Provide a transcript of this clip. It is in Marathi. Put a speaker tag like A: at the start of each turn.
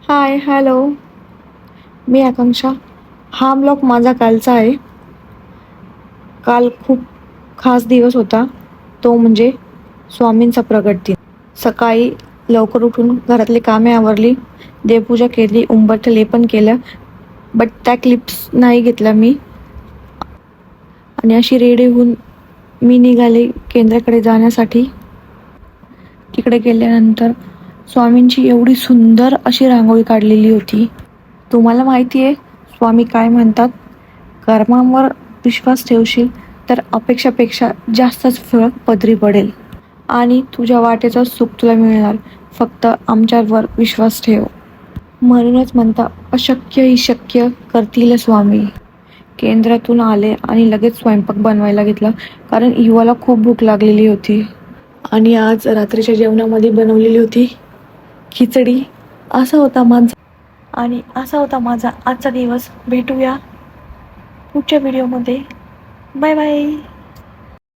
A: हाय, हॅलो. मी आकांक्षा. हा ब्लॉग माझा कालचा आहे. काल खूप खास दिवस होता. तो म्हणजे स्वामींचा प्रगट दिन. सकाळी लवकर उठून घरातली कामे आवरली, देवपूजा केली, उंबरठं लेपन केलं. बट त्या क्लिप्स नाही घेतल्या मी. आणि अशी रेडी होऊन मी निघाले केंद्राकडे जाण्यासाठी. तिकडे गेल्यानंतर स्वामींची एवढी सुंदर अशी रांगोळी काढलेली होती. तुम्हाला माहिती आहे स्वामी काय म्हणतात? कर्मांवर विश्वास ठेवशील तर अपेक्षापेक्षा जास्तच फळ पदरी पडेल आणि तुझ्या वाटेचं सुख तुला मिळणार. फक्त आमच्यावर विश्वास ठेव. म्हणूनच म्हणता अशक्य ही शक्य करतील स्वामी. केंद्रातून आले आणि लगेच स्वयंपाक बनवायला घेतला, कारण युवाला खूप भूक लागलेली होती. आणि आज रात्रीच्या जेवणामध्ये बनवलेली होती खिचडी. असा होता माझा आजचा दिवस. भेटूया पुढच्या व्हिडिओमध्ये. Bye bye.